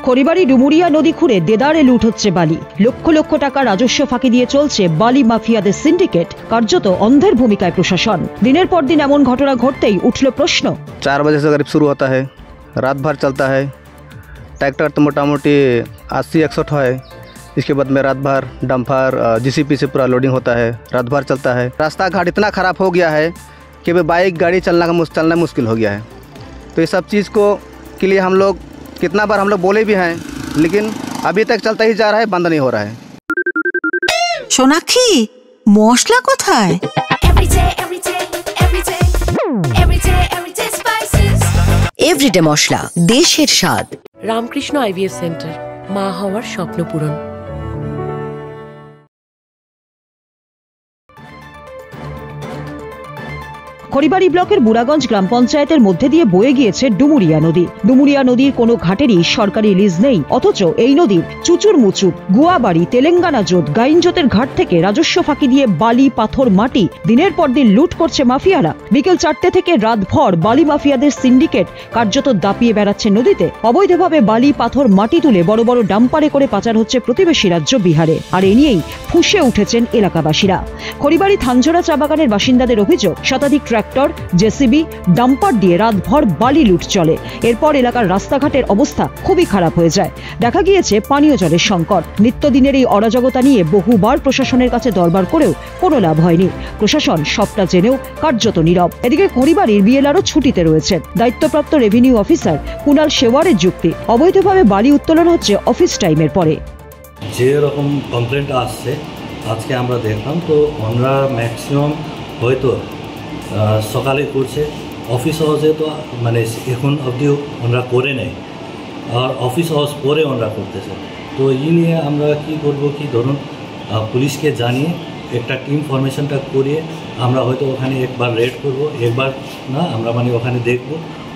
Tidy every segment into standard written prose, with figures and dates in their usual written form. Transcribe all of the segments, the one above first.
খড়িবাড়ি ডুমুরিয়া নদী খুঁড়ে দেদারে লুট হচ্ছে বালি। লক্ষ লক্ষ টাকা রাজস্ব ফাঁকি দিয়ে চলছে বালি মাফিয়াদের সিন্ডিকেট। কার্যত অন্ধের ভূমিকায় প্রশাসন। দিনের পর দিন এমন ঘটনা ঘটতেই উঠল প্রশ্ন। 4 बजे से करीब शुरू होता है, रात भर चलता है। ट्रैक्टर तो मोटा मोटी 80-100 है। इसके बाद में रात भर डंपर जीसीपी से पूरा लोडिंग होता है, रात भर चलता है। रास्ता घाट इतना ख़राब हो गया है कि बाइक गाड़ी चलना मुश्किल हो गया है। तो ये सब चीज़ को के लिए हम लोग कितना बार हम लोग बोले भी हैं, लेकिन अभी तक चलता ही जा रहा है, बंद नहीं हो रहा है। सोनाक्षी मसला कोथाय? एवरीडे मसला देशेर स्वाद। रामकृष्ण आईवीएफ सेंटर, मा हওয়ার স্বপ্ন পূরণ। খড়িবাড়ি ব্লকের বুড়াগঞ্জ গ্রাম পঞ্চায়েতের মধ্যে দিয়ে বয়ে গিয়েছে ডুমুরিয়া নদী। ডুমুরিয়া নদীর কোনো ঘাটেরই সরকারি লিজ নেই, অথচ এই নদীর চুচুর মুচুক, গুয়াবাড়ি, তেলেঙ্গানা জোট, গাইনজোতের ঘাট থেকে রাজস্ব ফাঁকি দিয়ে বালি, পাথর, মাটি দিনের পর দিন লুট করছে মাফিয়ারা। বিকেল 4টে থেকে রাতভর বালি মাফিয়াদের সিন্ডিকেট কার্যত দাপিয়ে বেড়াচ্ছে নদীতে। অবৈধভাবে বালি, পাথর, মাটি তুলে বড় বড় ডাম্পারে করে পাচার হচ্ছে প্রতিবেশী রাজ্য বিহারে। আর এ নিয়েই ফুঁসে উঠেছেন এলাকাবাসীরা। খড়িবাড়ি থানজোড়া চা বাগানের বাসিন্দাদের অভিযোগ, শতাধিক ট্রাক্টর, জেসিবি, ডাম্পার দিয়ে রাতভর বালি লুট চলে। এরপর এলাকার রাস্তাঘাটের অবস্থা খুবই খারাপ হয়ে যায়। দেখা গিয়েছে পানীয় জলের সংকট। নিত্যদিনের এই অরাজকতা নিয়ে বহুবার প্রশাসনের কাছে দরবার করেও কোনো লাভ হয়নি। প্রশাসন সবটা জেনেও কার্যত নীরব। এদিকে খড়িবাড়ির বিএলআরও ছুটিতে রয়েছেন। দায়িত্বপ্রাপ্ত রেভিনিউ অফিসার কুনাল শেওয়ারের যুক্তি, অবৈধভাবে বালি উত্তোলন হচ্ছে অফিস টাইমের পরে। যে রকম কমপ্লেন্ট আসছে আজকে আমরা দেখলাম, তো আমরা ম্যাক্সিমাম হয়তো সকালে করছে, অফিস আওয়ার্সে তো মানে এখন অবধিও ওনারা করে নেয়, আর অফিস আওয়ার্স পরে ওনারা করতেছে। তো এই নিয়ে আমরা কি করব, কি ধরুন পুলিশকে জানিয়ে একটা টিম ফরমেশনটা করিয়ে আমরা হয়তো ওখানে একবার রেড করব, একবার না আমরা মানে ওখানে দেখব,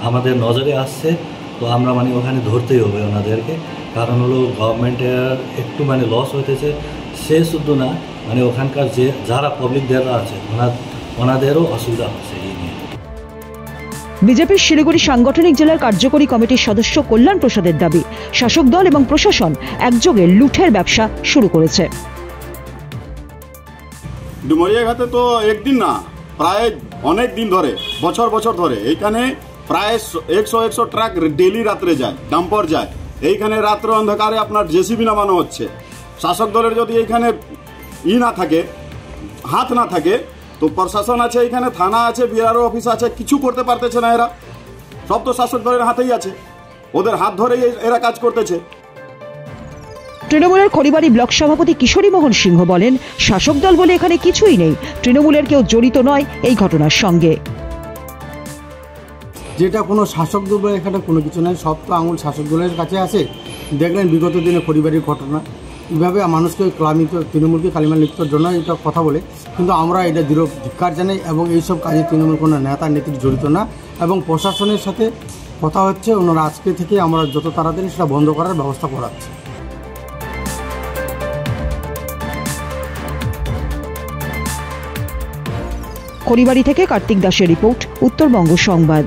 আমাদের নজরে আসছে তো আমরা মানে ওখানে ধরতেই হবে ওনাদেরকে। কারণ হলো গভর্নমেন্টের একটু মানে লস হইতেছে, সে শুধু না মানে ওখানকার যে যারা পাবলিকদেররা আছে ওনাদেরও অসুবিধা হচ্ছে এই নিয়ে। বিজেপির শিলিগুড়ি সাংগঠনিক জেলার কার্যকরী কমিটির সদস্য কল্যাণ প্রসাদের দাবি, শাসক দল এবং প্রশাসন একযোগে লুঠের ব্যবসা শুরু করেছে। ডুমুরিয়া ঘাটে তো একদিন না, প্রায় অনেক দিন ধরে, বছর বছর ধরে এইখানে প্রায় 100 ট্রাক ডেলি রাত্রে যায়, ডাম্পার যায়। এইখানে রাত্র অন্ধকারে আপনার জেসিবি নামানো হচ্ছে। শাসক দলের যদি এইখানে না থাকে, হাত না থাকে, তো প্রশাসন আছে, এইখানে থানা আছে, বিআরও অফিস আছে, কিছু করতে পারতেছে না এরা। সব তো শাসক দলের হাতেই আছে, ওদের হাত ধরেই এরা কাজ করতেছে। তৃণমূলের খড়িবাড়ি ব্লক সভাপতি কিশোরী মোহন সিংহ বলেন, শাসক দল বলে এখানে কিছুই নেই, তৃণমূলের কেউ জড়িত নয় এই ঘটনার সঙ্গে। যেটা কোনো শাসক দল বলে এখানে কোনো কিছু নেই, সব তো আঙুল শাসক দলের কাছে আছে। দেখলেন বিগত দিনে খড়িবাড়ির ঘটনা, এইভাবে মানুষকে তৃণমূলকে কালিমা লিপ্তর জন্য এটা কথা বলে, কিন্তু আমরা এটা দৃঢ় ধিক্কার জানাই এবং এইসব কাজে তৃণমূল কোনো নেতা নেত্রী জড়িত না। এবং প্রশাসনের সাথে কথা হচ্ছে, ওনারা আজকে থেকে আমরা যত তাড়াতাড়ি সেটা বন্ধ করার ব্যবস্থা করাচ্ছি। খড়িবাড়ি থেকে কার্তিক দাসের রিপোর্ট, উত্তরবঙ্গ সংবাদ।